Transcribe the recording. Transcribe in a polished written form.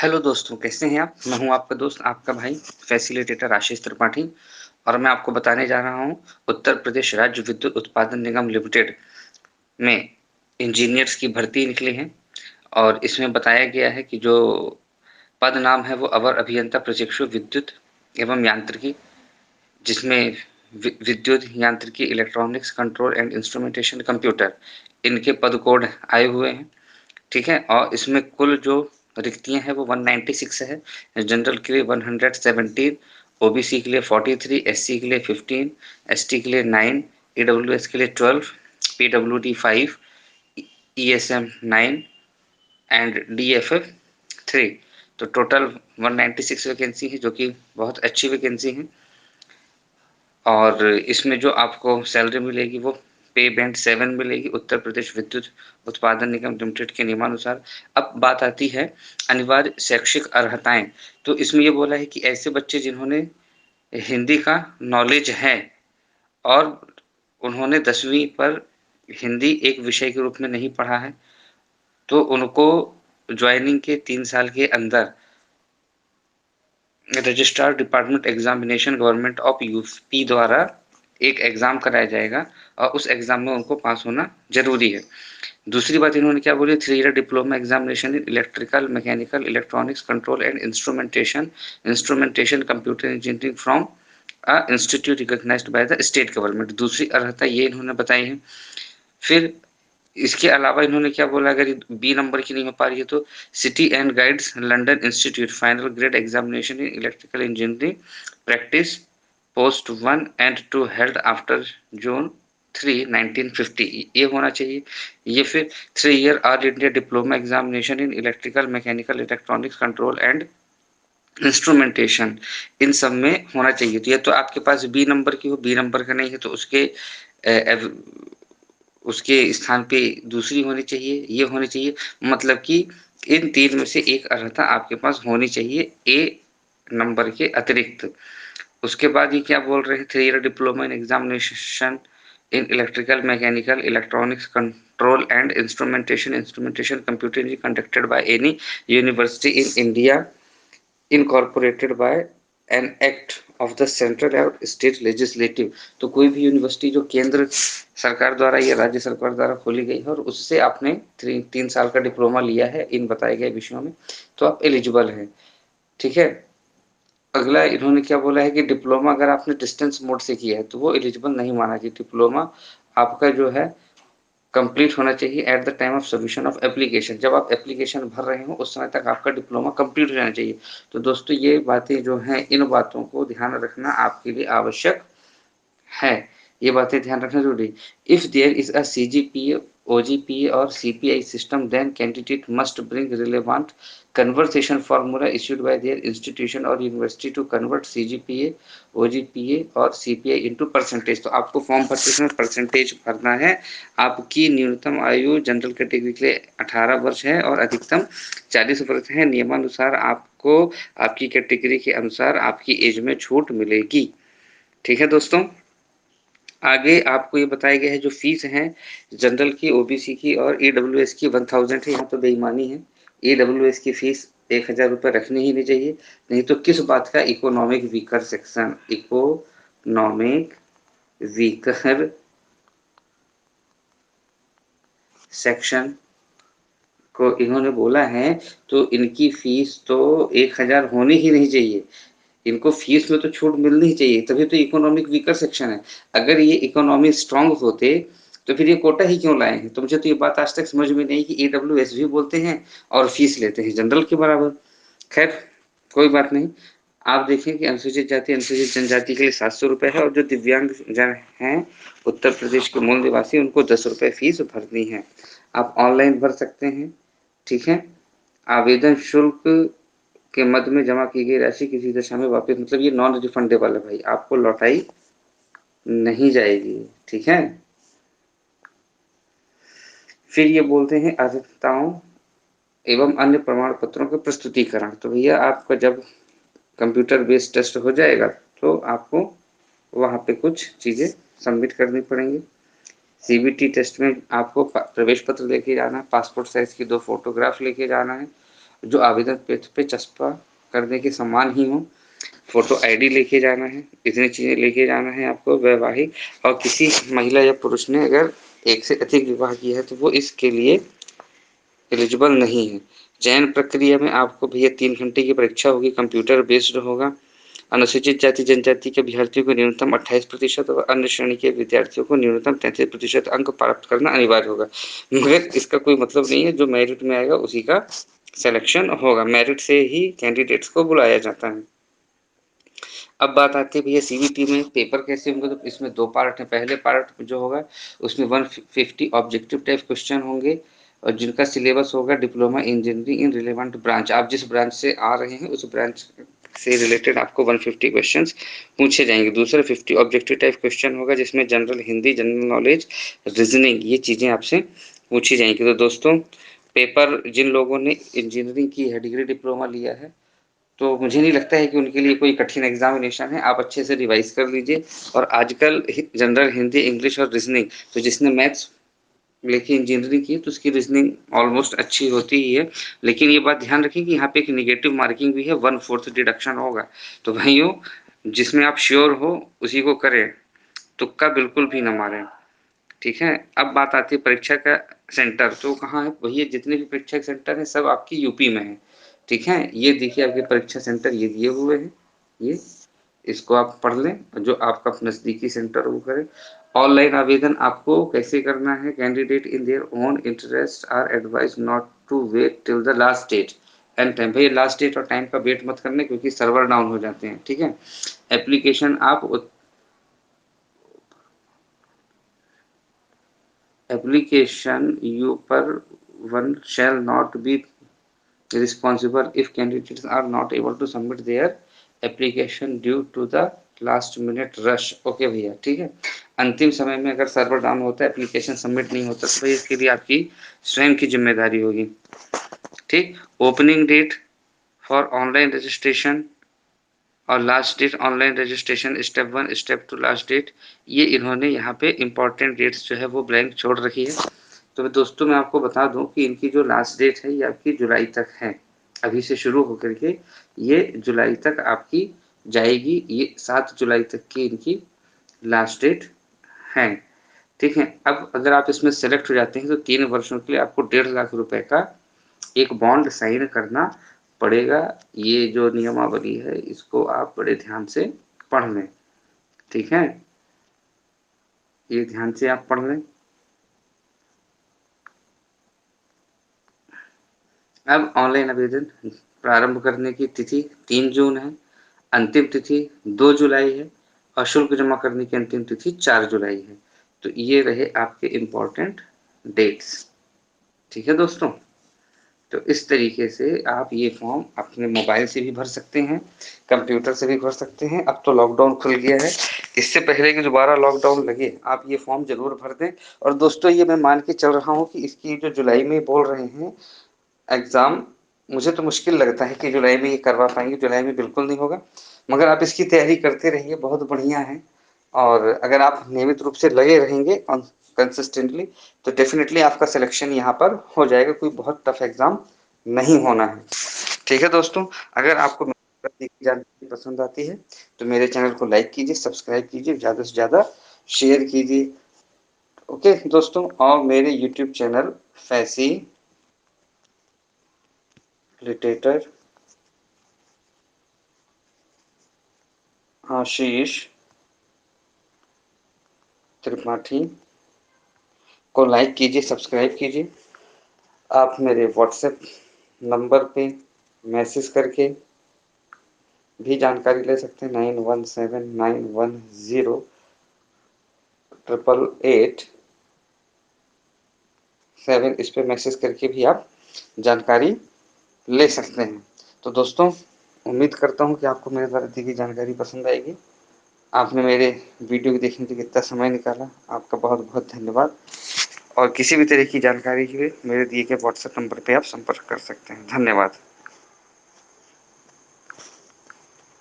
Hello दोस्तों, कैसे हैं आप? मैं हूं आपका दोस्त, आपका भाई फैसिलिटेटर आशीष त्रिपाठी और मैं आपको बताने जा रहा हूं उत्तर प्रदेश राज्य विद्युत उत्पादन निगम लिमिटेड में इंजीनियर्स की भर्ती निकली है और इसमें बताया गया है कि जो पद नाम है वो अवर अभियंता प्रशिक्षु विद्युत एवं यांत्रिकी, जिसमें विद्युत यांत्रिकी, electronics, control and instrumentation, computer, इनके पद कोड आए हुए हैं। ठीक है, और इसमें कुल जो रिक्तियां हैं वो 196 है। जनरल के लिए 117, ओबीसी के लिए 43, एससी के लिए 15, एसटी के लिए 9, ईडब्ल्यूएस के लिए 12, पीडब्ल्यूडी 5, ईएसएम 9 एंड डीएफएफ 3। तो टोटल 196 वैकेंसी है, जो कि बहुत अच्छी वैकेंसी है। और इसमें जो आपको सैलरी मिलेगी वो पे बैंड 7 मिलेगी उत्तर प्रदेश विद्युत उत्पादन निगम लिमिटेड के नियमानुसार। अब बात आती है अनिवार्य शैक्षिक अर्हताएं। तो इसमें ये बोला है कि ऐसे बच्चे जिन्होंने हिंदी का नॉलेज है और उन्होंने 10वीं पर हिंदी एक विषय के रूप में नहीं पढ़ा है, तो उनको ज्वाइनिंग के 3 साल के अंदर registrar department examination government of UP द्वारा एक एग्जाम कराया जाएगा और उस एग्जाम में उनको पास होना जरूरी है। दूसरी बात इन्होंने क्या बोली, 3 year diploma examination in electrical, mechanical, electronics, control and instrumentation computer engineering from a institute recognised by the state government. दूसरी अर्हता ये इन्होंने बताई है। फिर इसके अलावा इन्होंने क्या बोला, अगर बी नंबर की नहीं हो पा रही है तो city and guilds London institute final grade examination in electrical engineering practice post 1 and 2 held after June 3 1950, ये होना चाहिए। ये फिर 3 year all India diploma examination in electrical, mechanical, electronics, control and instrumentation, इन सब में होना चाहिए। तो ये तो आपके पास बी नंबर की हो, बी नंबर का नहीं है तो उसके स्थान पे दूसरी होनी चाहिए, ये होनी चाहिए। मतलब कि इन 3 में से एक अर्हता आपके पास होनी चाहिए ए नंबर के अतिरिक्त। उसके बाद ये क्या बोल रहे हैं, 3 year diploma in examination in electrical, mechanical, electronics, control and instrumentation computer conducted by any university in India incorporated by an act of the central और स्टेट लेजिस्लेटिव। तो कोई भी यूनिवर्सिटी जो केंद्र सरकार द्वारा या राज्य सरकार द्वारा खोली गई है और उससे आपने 3 साल का डिप्लोमा लिया है इन बताए गए विषयों में, तो आप एलिजिबल हैं। ठीक है, अगला इन्होंने क्या बोला है कि डिप्लोमा अगर आपने डिस्टेंस मोड से किया है तो वो एलिजिबल नहीं माना जाए। डिप्लोमा आपका जो है कंप्लीट होना चाहिए at the time of submission of application. जब आप एप्लीकेशन भर रहे हो उस समय तक आपका डिप्लोमा कंप्लीट हो जाना चाहिए। तो दोस्तों ये बातें जो हैं, इन बातों को ध्यान रखना आपके लिए आवश्यक है। ये बातें ध्यान रखना जरूरी। If there is a CGPA, OGPA और CPI system, then candidate must bring relevant conversation formula issued by their institution और university to convert CGPA, OGPA और सीपीआई इनटू परसेंटेज। तो आपको फॉर्म भरते समय परसेंटेज भरना है। आपकी न्यूनतम आयु जनरल कैटेगरी के लिए 18 वर्ष है और अधिकतम 40 वर्ष है। नियमानुसार आपको आपकी कैटेगरी के अनुसार आपकी एज में छूट मिलेगी। ठीक है दोस्तों, आगे आपको ये बताया गया है जो फीस है जनरल की, ओबीसी की और ईडब्ल्यूएस की 1000 है। यहाँ तो बेईमानी है, ईडब्ल्यूएस की फीस 1000 रुपये रखनी ही नहीं चाहिए। नहीं तो किस बात का economic weaker section, economic weaker section को इन्होंने बोला है, तो इनकी फीस तो 1000 होनी ही नहीं चाहिए। इनको फीस में तो छूट मिलनी ही चाहिए, तभी तो इकोनॉमिक वीकर सेक्शन है। अगर ये इकोनॉमी स्ट्रांग होते तो फिर ये कोटा ही क्यों लाए हैं? तो मुझे तो ये बात आज तक समझ में नहीं कि ईडब्ल्यूएस भी बोलते हैं और फीस लेते हैं जनरल के बराबर। खैर कोई बात नहीं। आप देखें कि अनुसूचित जाति, अनुसूचित जनजाति के लिए 700 रुपये है और जो दिव्यांग जन हैं उत्तर प्रदेश के मूल निवासी, उनको 10 रुपये फीस भरनी है। आप ऑनलाइन भर सकते हैं। ठीक है, आवेदन शुल्क के मद में जमा की गई राशि किसी दशा में वापस, मतलब ये नॉन रिफंडेबल है भाई, आपको लौटाई नहीं जाएगी। ठीक है, फिर ये बोलते हैं अर्हताओं एवं अन्य प्रमाण पत्रों के प्रस्तुतिकरण। तो भैया आपका जब कंप्यूटर बेस्ड टेस्ट हो जाएगा तो आपको वहाँ पे कुछ चीज़ें सबमिट करनी पड़ेंगी। सीबीटी टेस्ट में आपको प्रवेश पत्र लेके जाना है, पासपोर्ट साइज की 2 फोटोग्राफ लेके जाना है जो आवेदन पत्र पे चस्पा करने के समान ही हो। फ़ोटो आईडी लेके जाना है, इतनी चीज़ें लेके जाना है आपको वैवाहिक। और किसी महिला या पुरुष ने अगर एक से अधिक विवाह किया है तो वो इसके लिए एलिजिबल नहीं है। चयन प्रक्रिया में आपको भैया 3 घंटे की परीक्षा होगी, कंप्यूटर बेस्ड होगा। अनुसूचित जाति जनजाति के अभ्यर्थियों को न्यूनतम 28% और अन्य श्रेणी के विद्यार्थियों को न्यूनतम 33% अंक प्राप्त करना अनिवार्य होगा। मगर इसका कोई मतलब नहीं है, जो मेरिट में आएगा उसी का सिलेक्शन होगा। मेरिट से ही कैंडिडेट्स को बुलाया जाता है। अब बात आती है भैया सीवीटी में पेपर कैसे होंगे, तो इसमें 2 पार्ट हैं। पहले पार्ट जो होगा उसमें 150 ऑब्जेक्टिव टाइप क्वेश्चन होंगे और जिनका सिलेबस होगा diploma engineering in relevant branch. आप जिस ब्रांच से आ रहे हैं उस ब्रांच से रिलेटेड आपको 150 क्वेश्चंस पूछे जाएंगे। दूसरा 50 ऑब्जेक्टिव टाइप क्वेश्चन होगा जिसमें general Hindi, general knowledge, reasoning ये चीज़ें आपसे पूछी जाएंगी। तो दोस्तों पेपर जिन लोगों ने इंजीनियरिंग की है, डिग्री डिप्लोमा लिया है, तो मुझे नहीं लगता है कि उनके लिए कोई कठिन एग्जामिनेशन है। आप अच्छे से रिवाइज कर लीजिए। और आजकल जनरल हिंदी, इंग्लिश और रीजनिंग, तो जिसने मैथ्स लेके इंजीनियरिंग की तो उसकी रीजनिंग ऑलमोस्ट अच्छी होती ही है। लेकिन ये बात ध्यान रखें कि यहाँ पे एक निगेटिव मार्किंग भी है, 1/4 डिडक्शन होगा। तो भाइयों जिसमें आप श्योर हो उसी को करें, तुक्का बिल्कुल भी न मारें। ठीक है। अब बात आती है परीक्षा का सेंटर, तो कहाँ है भैया, जितने भी परीक्षा के सेंटर है सब आपकी यूपी में है। ठीक है, ये देखिए आपके परीक्षा सेंटर ये दिए हुए हैं, ये इसको आप पढ़ लें और जो आपका नजदीकी सेंटर वो करें। ऑनलाइन आवेदन आपको कैसे करना है, candidate in their own interest are advised not to wait till the last date and time. भैया लास्ट डेट और टाइम का वेट मत करने, क्योंकि सर्वर डाउन हो जाते हैं। ठीक है। एप्लीकेशन आप application you per one shall not be responsible if candidates are not able to submit their application due to the last minute rush. Okay भैया, ठीक है। अंतिम समय में अगर सर्वर डाउन होता है, एप्लीकेशन सबमिट नहीं होता, तो भाई इसके लिए आपकी स्वयं की जिम्मेदारी होगी। ठीक। Opening date for online registration और last date online registration step 1 step 2 last date, ये इन्होंने यहाँ पे इंपॉर्टेंट डेट्स जो है वो ब्लैंक छोड़ रखी है। तो दोस्तों मैं आपको बता दूं कि इनकी जो लास्ट डेट है ये आपकी जुलाई तक है। अभी से शुरू होकर के ये जुलाई तक आपकी जाएगी। ये 7 जुलाई तक की इनकी लास्ट डेट है। ठीक है। अब अगर आप इसमें सेलेक्ट हो जाते हैं तो 3 वर्षों के लिए आपको 1.5 लाख रुपए का एक बॉन्ड साइन करना पड़ेगा। ये जो नियमावली है इसको आप बड़े ध्यान से पढ़ लें। ठीक है, ये ध्यान से आप पढ़ लें। अब ऑनलाइन आवेदन प्रारंभ करने की तिथि 3 जून है, अंतिम तिथि 2 जुलाई है और शुल्क जमा करने की अंतिम तिथि 4 जुलाई है। तो ये रहे आपके इम्पोर्टेंट डेट्स। ठीक है दोस्तों, तो इस तरीके से आप ये फॉर्म अपने मोबाइल से भी भर सकते हैं, कंप्यूटर से भी भर सकते हैं। अब तो लॉकडाउन खुल गया है, इससे पहले कि दोबारा लॉकडाउन लगे आप ये फॉर्म जरूर भर दें। और दोस्तों ये मैं मान के चल रहा हूँ कि इसकी जो जुलाई में बोल रहे हैं एग्ज़ाम, मुझे तो मुश्किल लगता है कि जुलाई में ये करवा पाएंगे। जुलाई में बिल्कुल नहीं होगा, मगर आप इसकी तैयारी करते रहिए, बहुत बढ़िया है। और अगर आप नियमित रूप से लगे रहेंगे कंसिस्टेंटली तो डेफिनेटली आपका सिलेक्शन यहाँ पर हो जाएगा। कोई बहुत टफ एग्जाम नहीं होना है। ठीक है दोस्तों, अगर आपको मेरी जानकारी पसंद आती है तो मेरे चैनल को लाइक कीजिए, सब्सक्राइब कीजिए, ज़्यादा से ज़्यादा शेयर कीजिए। ओके दोस्तों, और मेरे यूट्यूब चैनल फैसिलिटेटर आशीष त्रिपाठी को लाइक कीजिए, सब्सक्राइब कीजिए। आप मेरे व्हाट्सएप नंबर पे मैसेज करके भी जानकारी ले सकते हैं, 9179108887। इस पे मैसेज करके भी आप जानकारी ले सकते हैं। तो दोस्तों उम्मीद करता हूँ कि आपको मेरे द्वारा दी गई जानकारी पसंद आएगी। आपने मेरे वीडियो को देखने के लिए कितना समय निकाला, आपका बहुत बहुत धन्यवाद। और किसी भी तरह की जानकारी के लिए मेरे दिए गए व्हाट्सएप नंबर पे आप संपर्क कर सकते हैं। धन्यवाद।